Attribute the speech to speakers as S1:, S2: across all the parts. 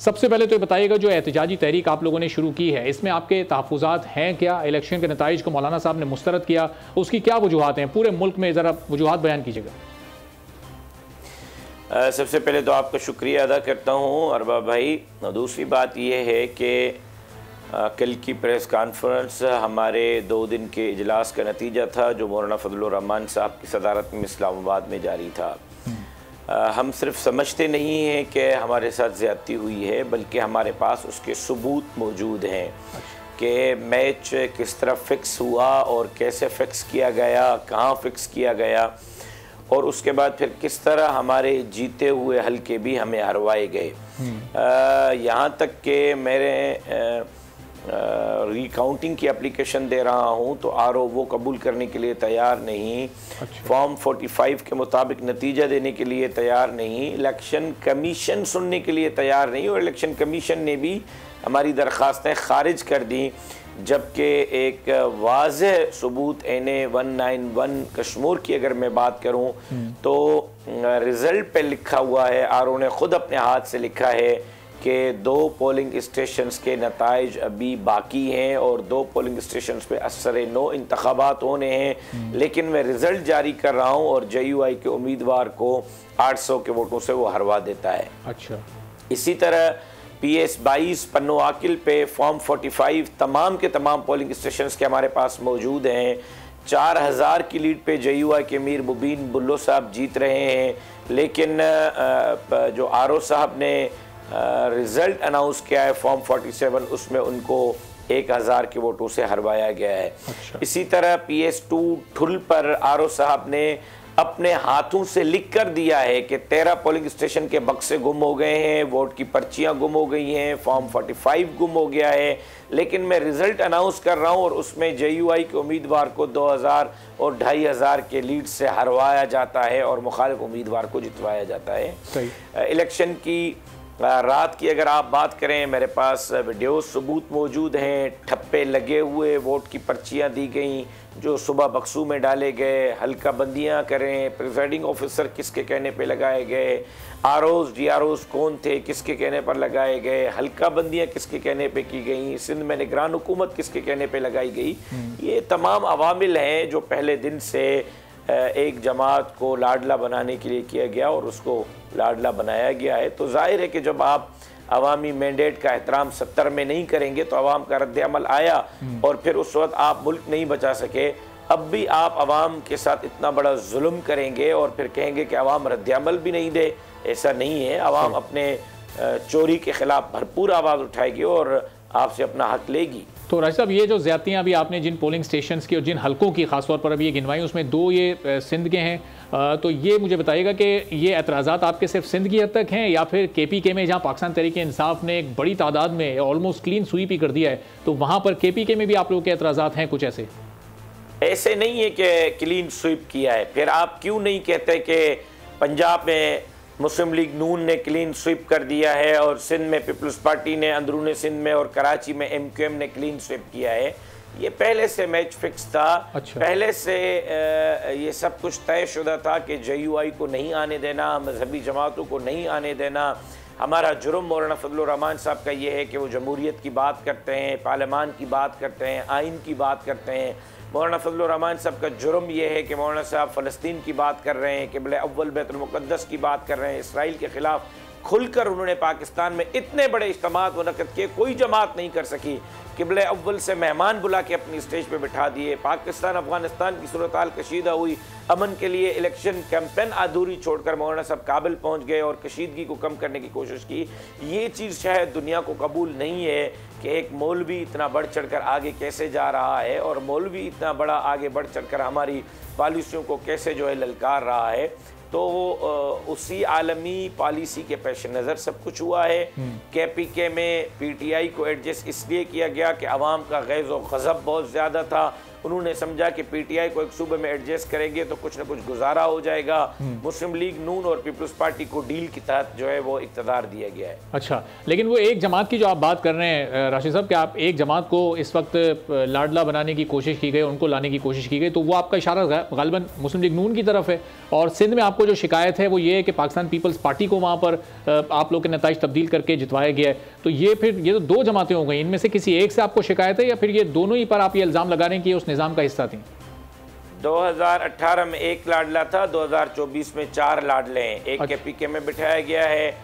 S1: सबसे पहले तो ये बताइएगा, जो एहतजाजी तहरीक आप लोगों ने शुरू की है, इसमें आपके तहफ़्फ़ुज़ात हैं क्या? इलेक्शन के नताइज को मौलाना साहब ने मुस्तरद किया, उसकी क्या वजूहात हैं? पूरे मुल्क में ज़रा वजूहात बयान कीजिएगा।
S2: सबसे पहले तो आपका शुक्रिया अदा करता हूँ अरबाब भाई। दूसरी बात यह है कि कल की प्रेस कॉन्फ्रेंस हमारे 2 दिन के इजलास का नतीजा था, जो मौलाना फजलुर रहमान साहब की सदारत में इस्लामाबाद में जारी था। हम सिर्फ समझते नहीं हैं कि हमारे साथ ज़्यादती हुई है, बल्कि हमारे पास उसके सबूत मौजूद हैं कि मैच किस तरह फ़िक्स हुआ और कैसे फ़िक्स किया गया, कहाँ फ़िक्स किया गया, और उसके बाद फिर किस तरह हमारे जीते हुए हल्के भी हमें हरवाए गए। यहाँ तक कि मेरे रिकाउंटिंग की एप्लीकेशन दे रहा हूँ तो आरओ वो कबूल करने के लिए तैयार नहीं। फॉर्म 45 के मुताबिक नतीजा देने के लिए तैयार नहीं। इलेक्शन कमीशन सुनने के लिए तैयार नहीं, और इलेक्शन कमीशन ने भी हमारी दरख्वास्तें खारिज कर दी, जबकि एक वाज़ेह सबूत NA 191 कश्मीर की अगर मैं बात करूं तो रिज़ल्ट पे लिखा हुआ है, आरओ ने ख़ुद अपने हाथ से लिखा है कि 2 पोलिंग स्टेशंस के नताइज अभी बाकी हैं और 2 पोलिंग स्टेशंस पे असर नो इंतखाबात होने हैं, लेकिन मैं रिज़ल्ट जारी कर रहा हूं और JUI के उम्मीदवार को 800 के वोटों से वो हरवा देता है।
S1: अच्छा,
S2: इसी तरह PS 22 पन्नो आकिल पे फॉर्म 45 तमाम के तमाम पोलिंग स्टेशंस के हमारे पास मौजूद हैं। 4000 की लीड पे JUI के मीर मुबीन बुल्लो साहब जीत रहे हैं, लेकिन जो आरओ साहब ने रिज़ल्ट अनाउंस किया है फॉर्म 47, उसमें उनको 1000 के वोटों से हरवाया गया है।
S1: अच्छा।
S2: इसी तरह PS 2 ठुल पर आरओ साहब ने अपने हाथों से लिख कर दिया है कि 13 पोलिंग स्टेशन के बक्से गुम हो गए हैं, वोट की पर्चियां गुम हो गई हैं, फॉर्म 45 गुम हो गया है, लेकिन मैं रिज़ल्ट अनाउंस कर रहा हूं और उसमें JUI के उम्मीदवार को 2000 और 2500 के लीड से हरवाया जाता है और मुखालिफ उम्मीदवार को जितवाया जाता है। इलेक्शन की रात की अगर आप बात करें, मेरे पास वीडियो सबूत मौजूद हैं। ठप्पे लगे हुए वोट की पर्चियां दी गई जो सुबह बक्सू में डाले गए, हल्का बंदियां करें, प्रिजाइडिंग ऑफिसर किसके कहने पे लगाए गए, ROs DROs कौन थे किसके कहने पर लगाए गए, हल्का बंदियां किसके कहने पे की गई, सिंध में निगरान हुकूमत किसके कहने पे लगाई गई। ये तमाम अवामिल हैं जो पहले दिन से एक जमात को लाडला बनाने के लिए किया गया और उसको लाडला बनाया गया है। तो जाहिर है कि जब आप अवामी मैंडेट का एहतराम 70 में नहीं करेंगे तो अवाम का रद्द अमल आया और फिर उस वक्त आप मुल्क नहीं बचा सके। अब भी आप अवाम के साथ इतना बड़ा जुल्म करेंगे और फिर कहेंगे कि अवाम रद्द अमल भी नहीं दे, ऐसा नहीं है। अवाम अपने चोरी के खिलाफ भरपूर आवाज़ उठाएगी और आपसे अपना हक लेगी।
S1: तो राज साहब, ये जो ज़्यादतियाँ अभी आपने जिन पोलिंग स्टेशंस की और जिन हलकों की खासतौर पर अभी ये गिनवाई, उसमें 2 ये सिंध के हैं, तो ये मुझे बताइएगा कि ये एतराज़ात आपके सिर्फ सिंध की हद तक हैं या फिर KPK में, जहाँ पाकिस्तान तहरीक इंसाफ ने एक बड़ी तादाद में ऑलमोस्ट क्लीन स्वीप ही कर दिया है, तो वहाँ पर KPK में भी आप लोगों के एतराज़ात हैं कुछ ऐसे?
S2: ऐसे नहीं है कि क्लीन स्वीप किया है। फिर आप क्यों नहीं कहते कि पंजाब में मुस्लिम लीग नून ने क्लीन स्वीप कर दिया है और सिंध में पीपल्स पार्टी ने, अंदरूनी सिंध में और कराची में MQM ने क्लीन स्वीप किया है? ये पहले से मैच फिक्स था।
S1: अच्छा।
S2: पहले से ये सब कुछ तयशुदा था कि JUI को नहीं आने देना, मजहबी जमातों को नहीं आने देना। हमारा जुर्म मौलाना फजलुर रहमान साहब का ये है कि वो जमहूरियत की बात करते हैं, पार्लियामान की बात करते हैं, आइन की बात करते हैं। मौलाना फजलुर रहमान साहब का जुर्म ये है कि मौलाना साहब फ़लस्तीन की बात कर रहे हैं, क़िबला अव्वल बैतुल मुक़द्दस की बात कर रहे हैं, इसराइल के ख़िलाफ़ खुलकर उन्होंने पाकिस्तान में इतने बड़े इज्तिमात मुनक़्क़द किए, कोई जमात नहीं कर सकी। क़िबला अव्वल से मेहमान बुला के अपनी स्टेज पे बिठा दिए। पाकिस्तान अफ़गानिस्तान की सूरत हाल कशीदा हुई, अमन के लिए इलेक्शन कैंपेन अधूरी छोड़कर मौलाना साहब काबिल पहुँच गए और कशीदगी को कम करने की कोशिश की। ये चीज़ शायद दुनिया को कबूल नहीं है कि एक मौलवी इतना बढ़ चढ़ कर आगे कैसे जा रहा है और मौलवी इतना बड़ा आगे बढ़ चढ़ कर हमारी पॉलिसियों को कैसे जो है ललकार रहा है। तो उसी आलमी पॉलिसी के पेश नज़र सब कुछ हुआ है। KPK में PTI को एडजस्ट इसलिए किया गया कि अवाम का गैज़ व ग़ज़ब बहुत ज़्यादा था उन्होंने समझा कि पीटीआई को एक सूबे में एडजस्ट करेंगे तो कुछ ना कुछ गुजारा हो जाएगा। मुस्लिम लीग नून और पीपल्स पार्टी को डील के तहत जो है वो इक़्तिदार दिया गया है। अच्छा,
S1: लेकिन वो एक जमात की जो आप बात कर रहे हैं राशिद साहब, कि आप एक जमात को इस वक्त लाडला बनाने की कोशिश की गई, उनको लाने की कोशिश की गई, तो वो आपका इशारा गालिबन मुस्लिम लीग नून की तरफ है। और सिंध में आपको जो शिकायत है वो ये है कि पाकिस्तान पीपल्स पार्टी को वहाँ पर आप लोग के नताइज तब्दील करके जितवाया गया है। तो ये फिर ये तो दो जमातें हो गई, इनमें से किसी एक से आपको शिकायत है या फिर ये दोनों ही पर आप ये इल्ज़ाम लगा रहे हैं कि उस निज़ाम का हिस्सा थी?
S2: 2018 में एक लाडला था, 2024 में 4 लाडले हैं। एक केपीके में बिठाया गया है,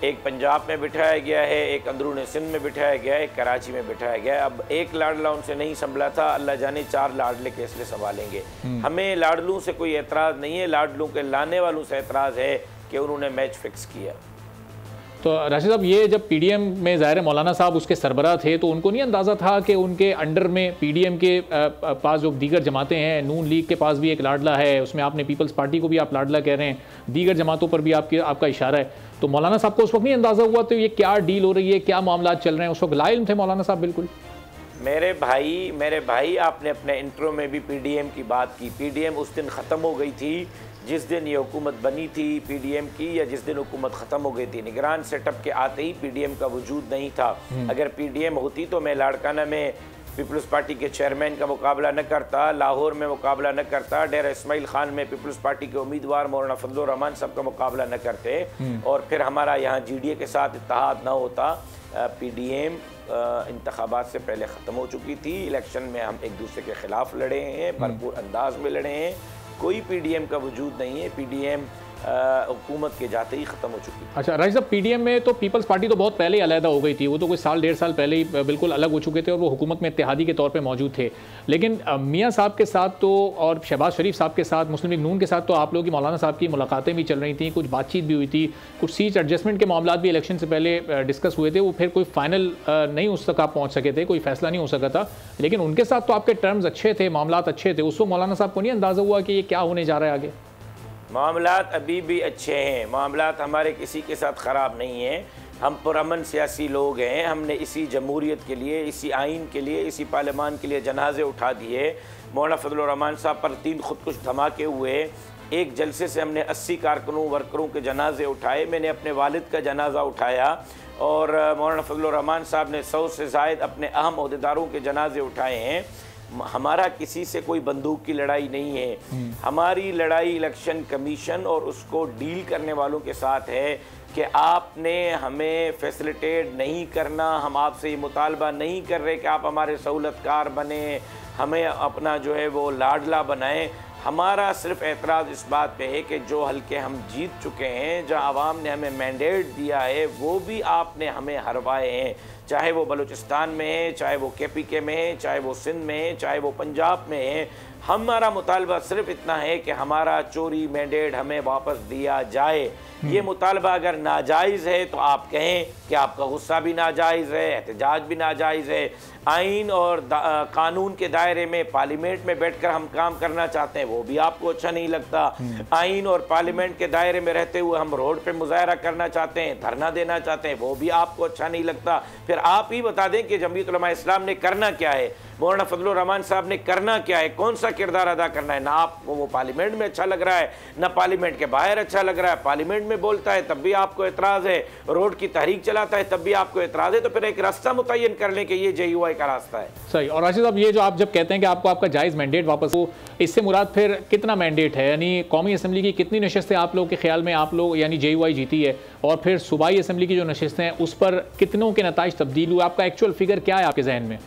S2: एक पंजाब में बिठाया गया है, एक अंदरून सिंध में बिठाया गया है, एक कराची में बिठाया गया है। अब एक लाडला उनसे नहीं संभला था, अल्लाह जाने 4 लाडले कैसे संभालेंगे। हमें लाडलों से कोई एतराज़ नहीं है, लाडलों के लाने वालों से एतराज़ है कि उन्होंने मैच फिक्स किया।
S1: तो राशिद साहब, ये जब पीडीएम में ज़ाहिर मौलाना साहब उसके सरबराह थे तो उनको नहीं अंदाज़ा था कि उनके अंडर में पीडीएम के पास जो दीगर जमातें हैं, नून लीग के पास भी एक लाडला है, उसमें आपने पीपल्स पार्टी को भी आप लाडला कह रहे हैं, दीगर जमातों पर भी आपका इशारा है, तो मौलाना साहब को उस वक्त नहीं अंदाज़ा हुआ तो ये क्या डील हो रही है, क्या मामला चल रहे हैं? उस वक्त लाइल थे मौलाना साहब बिल्कुल?
S2: मेरे भाई आपने अपने इंट्रो में भी पीडीएम की बात की। पीडीएम उस दिन ख़त्म हो गई थी जिस दिन ये हुकूमत बनी थी पीडीएम की, या जिस दिन हुकूमत ख़त्म हो गई थी। निगरान सेटअप के आते ही पीडीएम का वजूद नहीं था। अगर पीडीएम होती तो मैं लाड़काना में पीपल्स पार्टी के चेयरमैन का मुकाबला न करता, लाहौर में मुकाबला न करता, डेरा इस्माइल खान में पीपल्स पार्टी के उम्मीदवार मौलाना फजलुर रहमान साहब का मुकाबला न करते, और फिर हमारा यहाँ जीडीए के साथ इत्तेहाद न होता। पीडीएम इंतखाबात से पहले ख़त्म हो चुकी थी। इलेक्शन में हम एक दूसरे के ख़िलाफ़ लड़े हैं, भरपूर अंदाज में लड़े हैं। कोई पीडीएम का वजूद नहीं है। पीडीएम हुकूमत के जाते ही ख़त्म हो चुकी।
S1: अच्छा राशिद साहब, पीडीएम में तो पीपल्स पार्टी तो बहुत पहले ही अलहदा हो गई थी, वो तो कोई साल 1.5 साल पहले ही बिल्कुल अलग हो चुके थे और वो हुकूमत में इत्तेहादी के तौर पे मौजूद थे। लेकिन मियाँ साहब के साथ तो और शहबाज शरीफ साहब के साथ, मुस्लिम लीग नून के साथ तो आप लोगों की मौलाना साहब की मुलाकातें भी चल रही थी, कुछ बातचीत भी हुई थी, कुछ सीट एडजस्टमेंट के मामला भी इलेक्शन से पहले डिस्कस हुए थे। वो फिर कोई फाइनल नहीं उस तक आप पहुँच सके थे, कोई फैसला नहीं हो सका था, लेकिन उनके साथ तो आपके टर्म्स अच्छे थे, मामला अच्छे थे। उस वक्त मौलाना साहब को नहीं अंदाज़ा हुआ कि ये क्या होने जा रहा है आगे?
S2: मामलात अभी भी अच्छे हैं, मामलात हमारे किसी के साथ ख़राब नहीं हैं। हम पुरअमन सियासी लोग हैं। हमने इसी जमहूरियत के लिए, इसी आइन के लिए, इसी पार्लियामान के लिए जनाजे उठा दिए। मौलाना फजलुर रहमान साहब पर 3 खुदकुश धमाके हुए। एक जलसे से हमने 80 कारकुनों वर्करों के जनाजे उठाए। मैंने अपने वालिद का जनाजा उठाया और मौलाना फजलुर रहमान साहब ने 100 से ज़ायद अपने अहम ओहदेदारों के जनाजे उठाए हैं। हमारा किसी से कोई बंदूक की लड़ाई नहीं है। हमारी लड़ाई इलेक्शन कमीशन और उसको डील करने वालों के साथ है कि आपने हमें फैसिलिटेट नहीं करना। हम आपसे ये मुतालबा नहीं कर रहे कि आप हमारे सहूलतकार बने, हमें अपना जो है वो लाडला बनाएं। हमारा सिर्फ एतराज़ इस बात पे है कि जो हल्के हम जीत चुके हैं, जहाँ आवाम ने हमें मैंडेट दिया है, वो भी आपने हमें हरवाए हैं। चाहे वो बलूचिस्तान में है, चाहे वो केपीके में है, चाहे वो सिंध में है, चाहे वो पंजाब में है। हमारा मुतालबा सिर्फ इतना है कि हमारा चोरी मैंडेट हमें वापस दिया जाए। ये मुतालबा अगर नाजायज़ है तो आप कहें कि आपका गुस्सा भी नाजायज़ है, एहतजाज भी नाजायज़ है। आइन और कानून के दायरे में पार्लियामेंट में बैठकर हम काम करना चाहते हैं, वो भी आपको अच्छा नहीं लगता। आइन और पार्लियामेंट के दायरे में रहते हुए हम रोड पे मुजाहरा करना चाहते हैं, धरना देना चाहते हैं, वो भी आपको अच्छा नहीं लगता। फिर आप ही बता दें कि जमीयत उलमा इस्लाम ने करना क्या है, मौलाना फजलुर रहमान साहब ने करना क्या है, कौन सा किरदार अदा करना है। ना आपको वो पार्लियामेंट में अच्छा लग रहा है, ना पार्लियामेंट के बाहर अच्छा लग रहा है। पार्लियामेंट में बोलता है तब भी आपको एतराज़ है, रोड की तहरीक चलाता है तब भी आपको एतराज़ है। तो फिर एक रास्ता मुतय्यन कर लें कि ये JUI का रास्ता है।
S1: सही। और राशिद साहब, ये जो आप जब कहते हैं कि आपको आपका जायज़ मैंडेट वापस हो, इससे मुराद फिर कितना मैंडेट है? यानी कौमी असम्बली की कितनी नशस्तें आप लोग के ख्याल में आप लोग यानी JUI जीती है, और फिर सूबाई असम्बली की जो नशस्तें हैं उस पर कितनों के नताइज तब्दील हुए? आपका एक्चुअल फिगर क्या है आपके जहन में?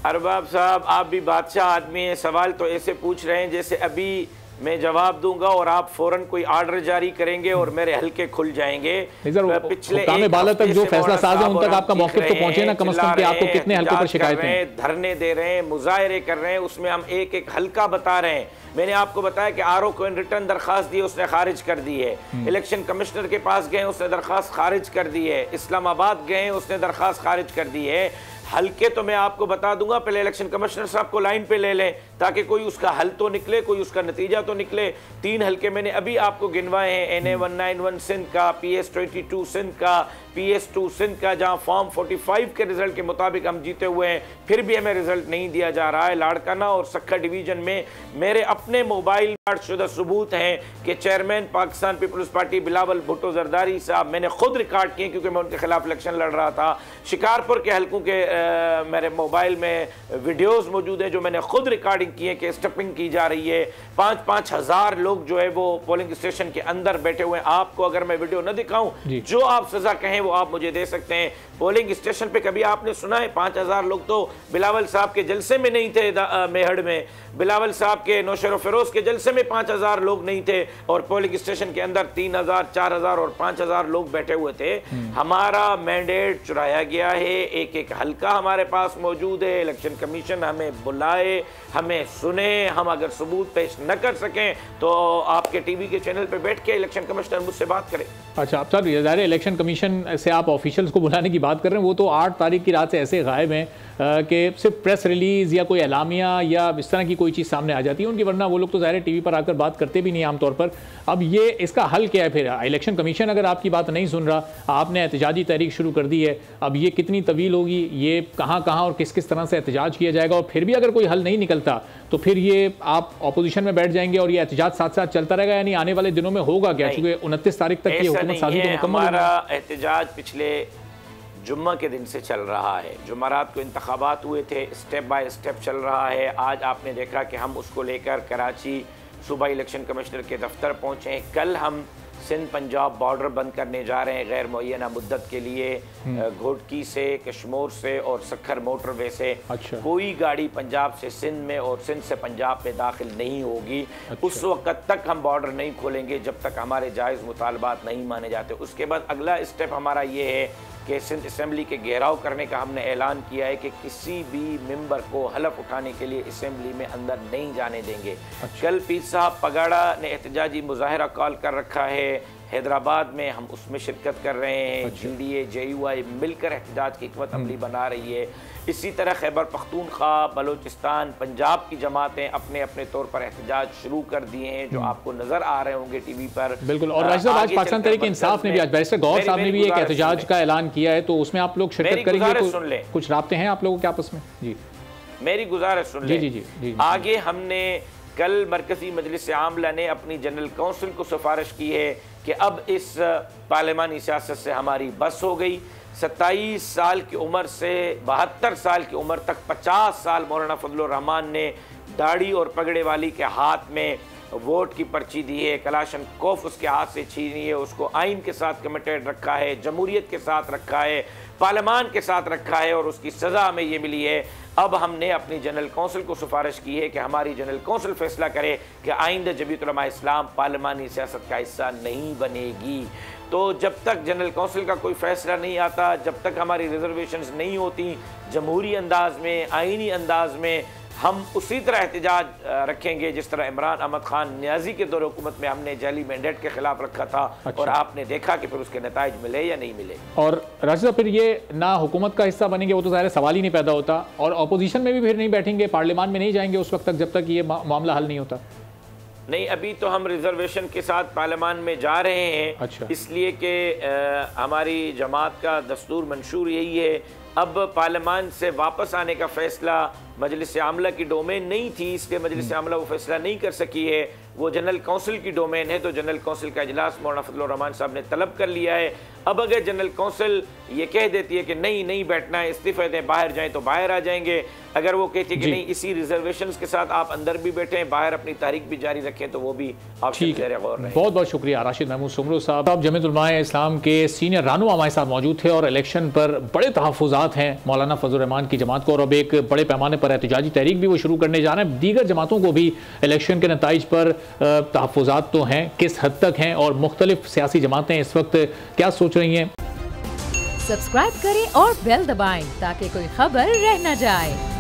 S2: अरबाब साहब, आप भी बादशाह आदमी हैं, सवाल तो ऐसे पूछ रहे हैं जैसे अभी मैं जवाब दूंगा और आप फौरन कोई आर्डर जारी करेंगे और मेरे हल्के खुल जाएंगे।
S1: पिछले तक जो फैसला साज है उन तक आपका मौक़िफ़ तो पहुंचे ना, कम से कम कि आपको कितने हल्कों पर शिकायतें हैं?
S2: धरने दे रहे हैं, मुजाहरे कर रहे हैं, उसमें हम एक एक हल्का बता रहे हैं। मैंने आपको बताया कि RO को इन रिटर्न दरखास्त दी, उसने खारिज कर दी है। इलेक्शन कमिश्नर के पास गए, उसने दरखास्त खारिज कर दी है। इस्लामाबाद गए, उसने दरखास्त खारिज कर दी है। हल्के तो मैं आपको बता दूंगा, पहले इलेक्शन कमिश्नर साहब को लाइन पे ले लें। ताकि कोई उसका हल तो निकले, कोई उसका नतीजा तो निकले। 3 हल्के मैंने अभी आपको गिनवाए हैं, NA-191 सिंध का, PS-22 सिंध का, PS-2 सिंध का, जहां फॉर्म 45 के रिजल्ट के मुताबिक हम जीते हुए हैं, फिर भी हमें रिजल्ट नहीं दिया जा रहा है। लाड़काना और सक्खर डिवीजन में मेरे अपने मोबाइल शुदा सबूत हैं कि chairman Pakistan Peoples Party Bilawal Bhutto Zardari साहब, मैंने खुद रिकॉर्ड किए क्योंकि मैं उनके खिलाफ इलेक्शन लड़ रहा था। शिकारपुर के हलकों के मेरे मोबाइल में वीडियोस मौजूद हैं जो मैंने खुद रिकॉर्डिंग की है कि स्टपिंग की जा रही है। 5-5 हज़ार लोग जो है वो पोलिंग स्टेशन के अंदर बैठे हुए हैं। आपको अगर मैं वीडियो न दिखाऊं, जो आप सजा कहें वो आप मुझे दे सकते हैं। पोलिंग स्टेशन पे कभी आपने सुना है 5,000 लोग? तो बिलावल साहब के जलसे में नहीं थे, मेहड़ में बिलावल साहब के नौशर फिरोज के जलसे में 5,000 लोग नहीं थे, और पोलिंग स्टेशन के अंदर 3,000, 4,000 और 5,000 लोग बैठे हुए थे। हमारा मैंडेट चुराया गया है। एक हल्का हमारे पास मौजूद है। इलेक्शन कमीशन हमें बुलाए, हमें सुने। हम अगर सबूत पेश न कर सकें तो आपके टीवी के चैनल पे बैठ के इलेक्शन कमिश्नर मुझसे बात करें।
S1: अच्छा, आप सर ज़ाहिर इलेक्शन कमीशन से आप ऑफिशियल्स को बुलाने की बात कर रहे हैं, वो तो 8 तारीख की रात से ऐसे गायब हैं कि सिर्फ प्रेस रिलीज़ या कोई एलामिया या इस तरह की कोई चीज़ सामने आ जाती है उनकी, वरना वो लोग तो ज़ाहिर टीवी पर आकर बात करते भी नहीं आमतौर पर। अब ये इसका हल क्या है फिर? इलेक्शन कमीशन अगर आपकी बात नहीं सुन रहा, आपने एहतजाजी तहरीक शुरू कर दी है, अब ये कितनी तवील होगी? ये कहाँ कहाँ और किस किस तरह से एहतजाज किया जाएगा? और फिर भी अगर कोई हल नहीं निकलता तो फिर ये आप अपोजिशन में बैठ जाएंगे और ये एहतजाज साथ साथ चलता रहेगा? यानी आने वाले दिनों में होगा क्या? क्योंकि 29 तारीख तक ये हुकूमत साजी तो मुकम्मल।
S2: हमारा एहतजाज पिछले जुम्मा के दिन से चल रहा है। जुमेरात को इंतखाबात हुए थे, स्टेप बाय स्टेप चल रहा है। आज आपने देखा कि हम उसको लेकर कराची सूबा इलेक्शन कमिश्नर के दफ्तर पहुँचे हैं। कल हम सिंध पंजाब बॉर्डर बंद करने जा रहे हैं गैर मुअय्यना मुद्दत के लिए। घोटकी से, कश्मीर से और सक्खर मोटरवे से कोई गाड़ी पंजाब से सिंध में और सिंध से पंजाब में दाखिल नहीं होगी। उस वक्त तक हम बॉर्डर नहीं खोलेंगे जब तक हमारे जायज़ मुतालबात नहीं माने जाते। उसके बाद अगला स्टेप हमारा ये है कि सिंध असेंबली के घेराव करने का हमने ऐलान किया है कि किसी भी मेंबर को हलफ उठाने के लिए असेंबली में अंदर नहीं जाने देंगे। कल पीर साहब पगाड़ा ने एहतजाजी मुजाहरा कॉल कर रखा है हैदराबाद में, हम उसमें शिरकत कर रहे हैं। GDA JUI मिलकर एहतजाज की हिकमत अमली बना रही है। इसी तरह खैबर पख्तूनख्वा, बलोचिस्तान, पंजाब की जमातें अपने अपने तौर पर एहतजाज शुरू कर दिए हैं, जो आपको नज़र आ रहे होंगे टीवी पर।
S1: बिल्कुल। और आज पाकिस्तान तहरीक इंसाफ ने भी, आज बैरिस्टर गौहर साहब ने भी एक एहतजाज का ऐलान किया है, तो उसमें आप लोग शिरकत करेंगे? तो सुन लें, कुछ राब्ते हैं आप लोगों के आपस में? जी,
S2: मेरी गुजारिश सुन लें।
S1: जी जी जी।
S2: आगे हमने कल मरकजी मजलिस आमला ने अपनी जनरल कौंसिल को सिफारिश की है कि अब इस पार्लिमानी सियासत से हमारी बस हो गई। 27 साल की उम्र से 72 साल की उम्र तक 50 साल मौलाना फजलुर रहमान ने दाढ़ी और पगड़े वाली के हाथ में वोट की पर्ची दी है, कलाशन कोफ उसके हाथ से छीनी है, उसको आइन के साथ कमिटेड रखा है, जमहूरियत के साथ रखा है, पार्लियामान के साथ रखा है, और उसकी सज़ा हमें ये मिली है। अब हमने अपनी जनरल कौंसिल को सिफारिश की है कि हमारी जनरल कौंसिल फैसला करे कि आइंदा जमीयत उलमा इस्लाम पार्लिमानी सियासत का हिस्सा नहीं बनेगी। तो जब तक जनरल कौंसिल का कोई फैसला नहीं आता, जब तक हमारी रिजर्वेशंस नहीं होती जमहूरी अंदाज में, आइनी अंदाज में, हम उसी तरह एहतजाज रखेंगे जिस तरह इमरान अहमद खान न्याजी के दौर हुकूमत में हमने जाली मैंडेट के खिलाफ रखा था। अच्छा। और आपने देखा कि फिर उसके नताइज मिले या नहीं मिले।
S1: और राशिद साहब, फिर ये ना हुकूमत का हिस्सा बनेंगे, वो तो ज़ाहिर सवाल ही नहीं पैदा होता, और अपोजिशन में भी फिर नहीं बैठेंगे, पार्लियामान में नहीं जाएंगे उस वक्त तक जब तक ये मामला हल नहीं होता?
S2: नहीं, अभी तो हम रिजर्वेशन के साथ पार्लियामान में जा रहे हैं।
S1: अच्छा।
S2: इसलिए कि हमारी जमात का दस्तूर मंशूर यही है। अब पार्लियामान से वापस आने का फैसला मजलिस आमला की डोमेन नहीं थी, इसलिए मजलिस आमला वो फैसला नहीं कर सकी है, वो जनरल कौंसिल की डोमेन है। तो जनरल कौंसिल का इजलास मौलाना फजलुर रहमान साहब ने तलब कर लिया है। अब अगर जनरल कौंसिल ये कह देती है कि नहीं बैठना है, इस्तीफे दें, बाहर जाएं, तो बाहर आ जाएंगे। अगर वो कहती है कि नहीं, इसी रिजर्वेशंस के साथ आप अंदर भी बैठें, बाहर अपनी तारीख भी जारी रखें, तो वो भी ऑप्शन ज़ेर गौर है।
S1: बहुत बहुत शुक्रिया राशिद महमूद सुमरो साहब। जमीयत उलमा इस्लाम के सीनियर रहनुमा हमारे साथ मौजूद थे, और इलेक्शन पर बड़े तहफ़्फ़ुज़ात हैं मौलाना फजलुर रहमान की जमात को, और अब एक बड़े पैमाने पर एहतजाजी तहरीक भी वो शुरू करने जा रहे हैं। दीगर जमातों को भी इलेक्शन के नताइज पर तहफ़्फ़ुज़ात तो हैं, किस हद तक हैं, और मुख्तलिफ सियासी जमातें इस वक्त क्या सोच रही हैं।
S3: सब्सक्राइब करें और बेल दबाएं ताकि कोई खबर रह न जाए।